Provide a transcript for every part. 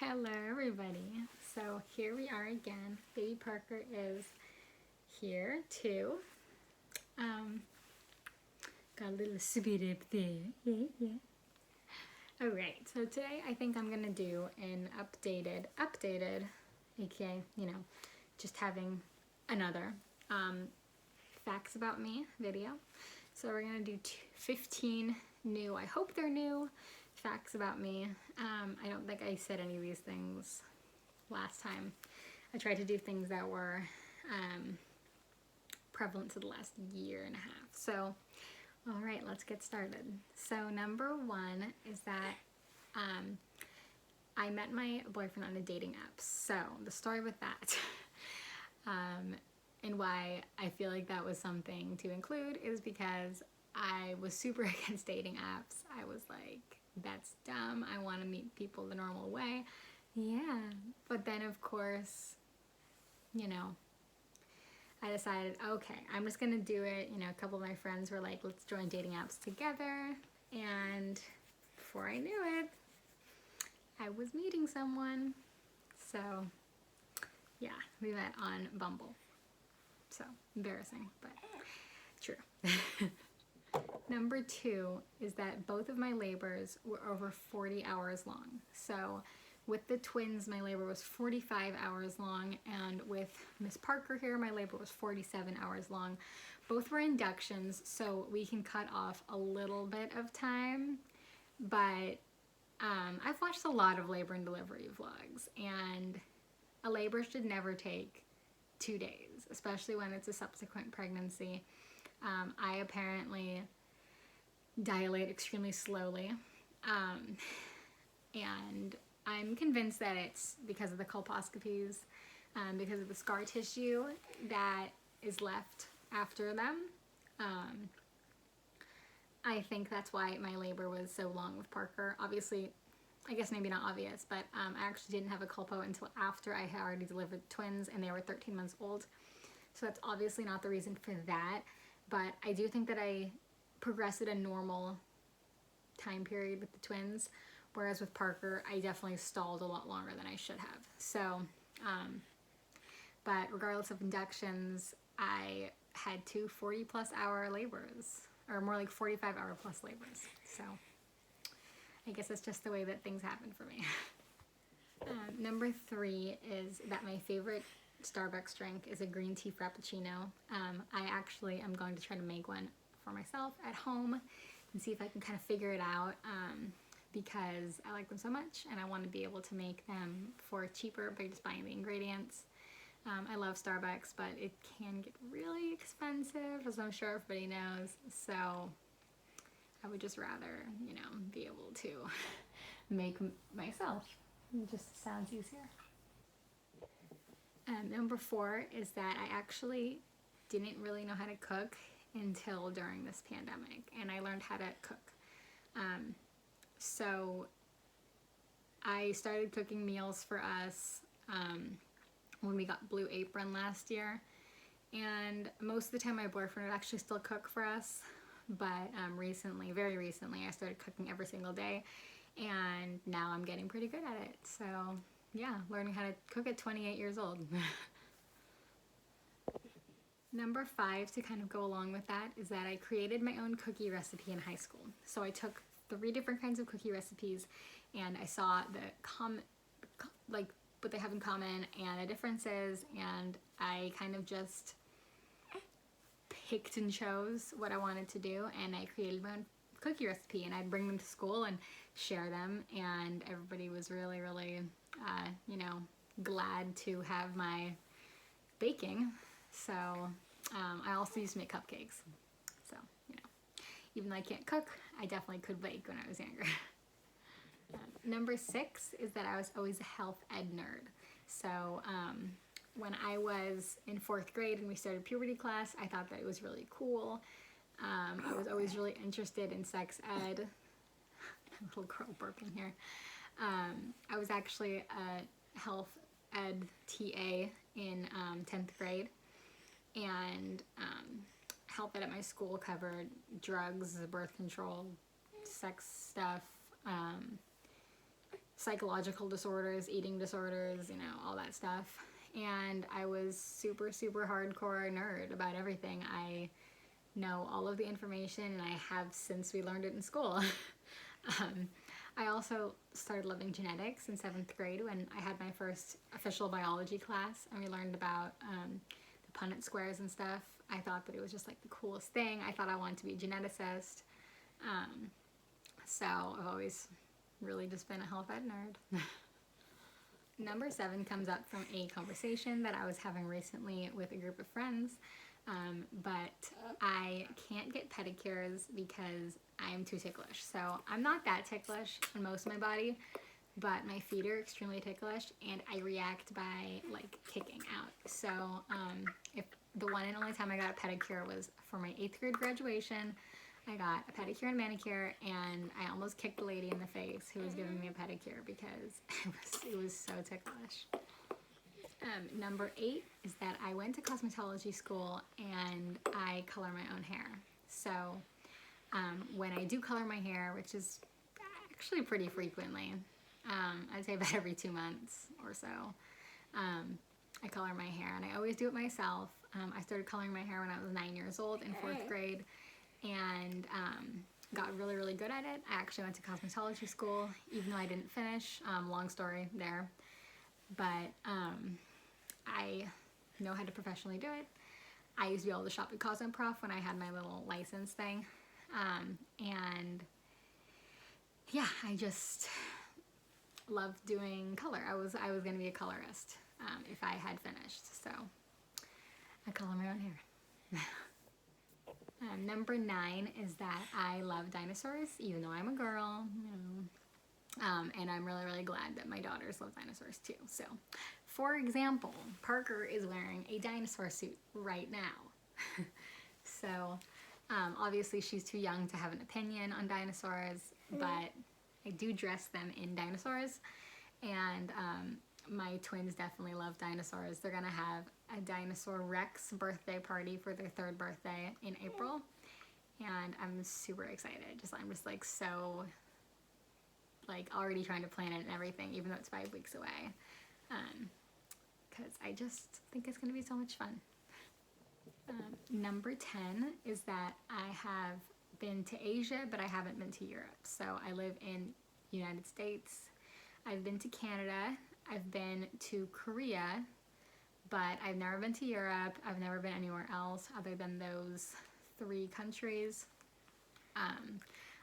Hello everybody. So here we are again. Baby Parker is here too. Got a little speed up there. Yeah. Alright, so today I think I'm gonna do an updated, aka, just having another facts about me video. So we're gonna do 15 new, I hope they're new, facts about me. I don't think I said any of these things last time. I tried to do things that were prevalent to the last year and a half. So, all right, let's get started. So number one is that I met my boyfriend on a dating app. So the story with that and why I feel like that was something to include is because I was super against dating apps. I was like, that's dumb. I want to meet people the normal way. Yeah. But then, of course, I decided, okay, I'm just going to do it. A couple of my friends were like, let's join dating apps together. And before I knew it, I was meeting someone. So, yeah, we met on Bumble. So, embarrassing, but true. Number two is that both of my labors were over 40 hours long. So with the twins, my labor was 45 hours long, and with Miss Parker here, my labor was 47 hours long. Both were inductions, so we can cut off a little bit of time, but I've watched a lot of labor and delivery vlogs, and a labor should never take 2 days, especially when it's a subsequent pregnancy. I apparently dilate extremely slowly, and I'm convinced that it's because of the colposcopies, because of the scar tissue that is left after them. I think that's why my labor was so long with Parker. Obviously, I guess maybe not obvious, but I actually didn't have a colpo until after I had already delivered twins and they were 13 months old. So that's obviously not the reason for that, but I do think that I progressed at a normal time period with the twins, whereas with Parker, I definitely stalled a lot longer than I should have. So, but regardless of inductions, I had two 40-plus hour labors, or more like 45-hour plus labors. So I guess it's just the way that things happen for me. Number three is that my favorite Starbucks drink is a green tea frappuccino. I actually am going to try to make one for myself at home and see if I can kind of figure it out, because I like them so much and I want to be able to make them for cheaper by just buying the ingredients. I love Starbucks, but it can get really expensive, as I'm sure everybody knows, so I would just rather, be able to make myself. It just sounds easier. Number four is that I actually didn't really know how to cook until during this pandemic, and I learned how to cook. So I started cooking meals for us when we got Blue Apron last year, and most of the time my boyfriend would actually still cook for us, but recently, very recently, I started cooking every single day, and now I'm getting pretty good at it. So yeah, learning how to cook at 28 years old. Number five, to kind of go along with that, is that I created my own cookie recipe in high school. So I took 3 different kinds of cookie recipes, and I saw what they have in common and the differences, and I kind of just picked and chose what I wanted to do, and I created my own cookie recipe, and I'd bring them to school and share them, and everybody was really, really, glad to have my baking. So I also used to make cupcakes. So, even though I can't cook, I definitely could bake when I was younger. Number 6 is that I was always a health ed nerd. So when I was in 4th grade and we started puberty class, I thought that it was really cool. I was always really interested in sex ed. Little girl burping here. I was actually a health ed TA in 10th grade, and health ed at my school covered drugs, birth control, sex stuff, psychological disorders, eating disorders, you know, all that stuff. And I was super, super hardcore nerd about everything. I know all of the information, and I have since we learned it in school. I also started loving genetics in 7th grade when I had my first official biology class, and we learned about the Punnett squares and stuff. I thought that it was just like the coolest thing. I thought I wanted to be a geneticist. So I've always really just been a health ed nerd. Number 7 comes up from a conversation that I was having recently with a group of friends. But I can't get pedicures because I'm too ticklish. So I'm not that ticklish on most of my body, but my feet are extremely ticklish, and I react by like kicking out. So if the one and only time I got a pedicure was for my 8th grade graduation. I got a pedicure and manicure, and I almost kicked the lady in the face who was giving me a pedicure because it was so ticklish. Number 8 is that I went to cosmetology school and I color my own hair. So when I do color my hair, which is actually pretty frequently, I'd say about every 2 months or so, I color my hair, and I always do it myself. I started coloring my hair when I was 9 years old in 4th grade, and got really, really good at it. I actually went to cosmetology school, even though I didn't finish. Long story there. But I know how to professionally do it. I used to be able to shop at Cosmoprof when I had my little license thing. And yeah, I just loved doing color. I was going to be a colorist if I had finished. So I color my own hair. Number 9 is that I love dinosaurs, even though I'm a girl, you know. And I'm really, really glad that my daughters love dinosaurs too. So, for example, Parker is wearing a dinosaur suit right now. So, obviously she's too young to have an opinion on dinosaurs, but I do dress them in dinosaurs. And my twins definitely love dinosaurs. They're gonna have a Dinosaur Rex birthday party for their 3rd birthday in April, and I'm super excited. I'm just like so like already trying to plan it and everything, even though it's 5 weeks away, because I just think it's gonna be so much fun. Number 10 is that I have been to Asia, but I haven't been to Europe. So I live in the United States. I've been to Canada. I've been to Korea, but I've never been to Europe. I've never been anywhere else other than those 3 countries.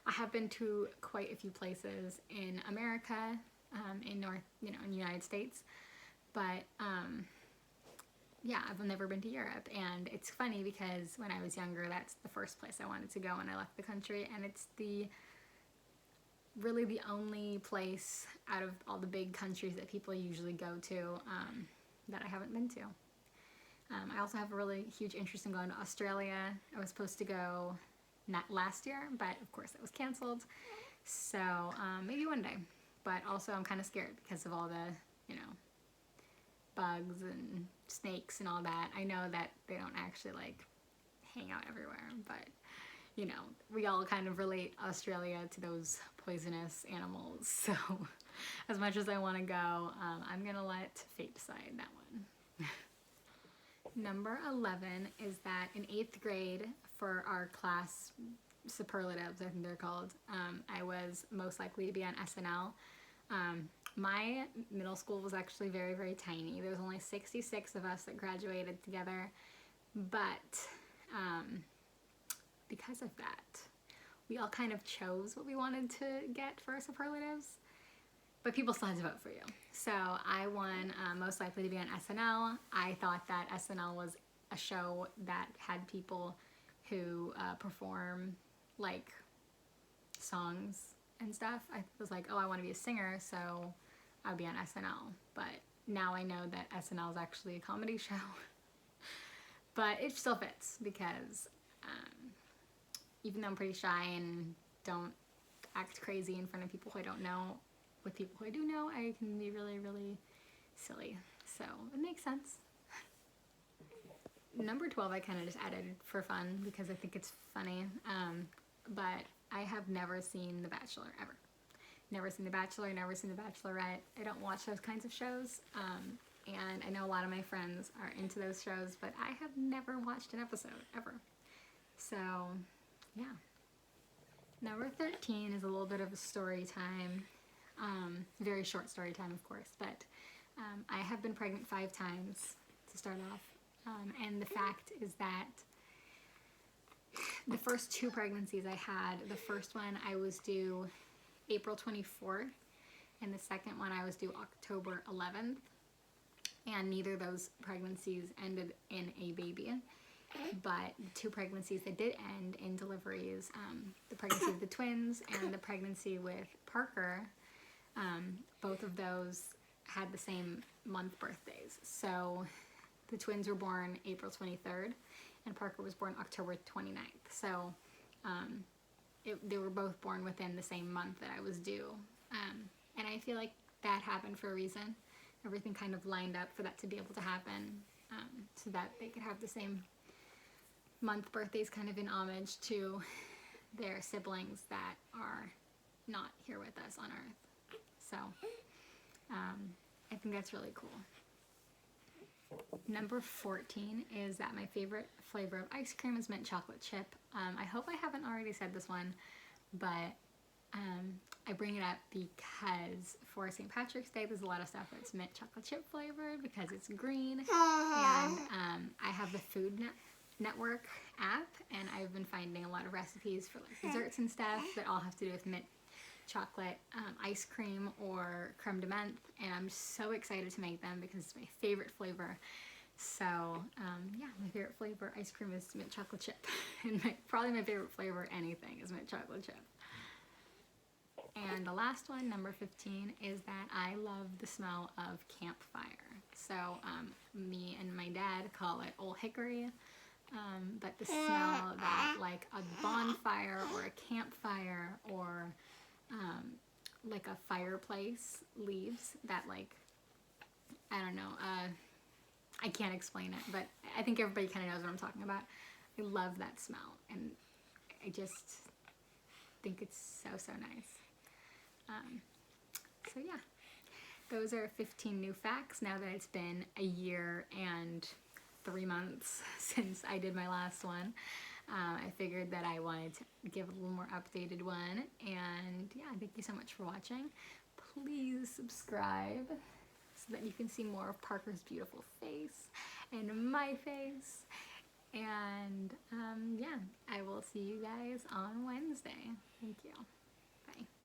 I have been to quite a few places in America, in the United States, but yeah, I've never been to Europe. And it's funny because when I was younger, that's the first place I wanted to go when I left the country, and it's really the only place out of all the big countries that people usually go to that I haven't been to. I also have a really huge interest in going to Australia. I was supposed to go not last year, but of course it was canceled. So maybe one day. But also I'm kind of scared because of all the, bugs and snakes and all that. I know that they don't actually like hang out everywhere, but we all kind of relate Australia to those poisonous animals. So as much as I want to go, I'm gonna let fate decide that one. Number 11 is that in 8th grade, for our class superlatives, I think they're called, I was most likely to be on SNL. My middle school was actually very, very tiny. There was only 66 of us that graduated together, but because of that, we all kind of chose what we wanted to get for our superlatives, but people still had to vote for you. So I won most likely to be on SNL. I thought that SNL was a show that had people who perform like songs and stuff. I was like, oh, I want to be a singer, so I'll be on SNL. But now I know that SNL is actually a comedy show. But it still fits because even though I'm pretty shy and don't act crazy in front of people who I don't know, with people who I do know, I can be really, really silly. So it makes sense. Number 12 I kind of just added for fun because I think it's funny. But I have never seen The Bachelor ever. never seen The Bachelor, never seen The Bachelorette. I don't watch those kinds of shows. And I know a lot of my friends are into those shows, but I have never watched an episode, ever. So, yeah. Number 13 is a little bit of a story time. Very short story time, of course, but I have been pregnant 5 times to start off. And the fact is that the first 2 pregnancies I had, the first one I was due April 24th, and the second one I was due October 11th. And neither of those pregnancies ended in a baby. But the 2 pregnancies that did end in deliveries, the pregnancy of the twins and the pregnancy with Parker, both of those had the same month birthdays. So the twins were born April 23rd and Parker was born October 29th. So they were both born within the same month that I was due. And I feel like that happened for a reason. Everything kind of lined up for that to be able to happen, so that they could have the same month birthdays, kind of in homage to their siblings that are not here with us on Earth. So I think that's really cool. Number 14 is that my favorite flavor of ice cream is mint chocolate chip. I hope I haven't already said this one, but I bring it up because for St. Patrick's Day there's a lot of stuff that's mint chocolate chip flavored because it's green, and I have the Food Network app, and I've been finding a lot of recipes for like desserts and stuff that all have to do with mint chocolate ice cream or creme de menthe, and I'm so excited to make them because it's my favorite flavor. So yeah, my favorite flavor ice cream is mint chocolate chip, and probably my favorite flavor anything is mint chocolate chip. And the last one, number 15, is that I love the smell of campfire. So me and my dad call it Old Hickory, but the smell that like a bonfire or a campfire or like a fireplace leaves, that like, I don't know, I can't explain it, but I think everybody kind of knows what I'm talking about. I love that smell, and I just think it's so, so nice. So yeah, those are 15 new facts now that it's been a year and 3 months since I did my last one. I figured that I wanted to give a little more updated one, and yeah, thank you so much for watching. Please subscribe so that you can see more of Parker's beautiful face and my face, and yeah, I will see you guys on Wednesday. Thank you. Bye.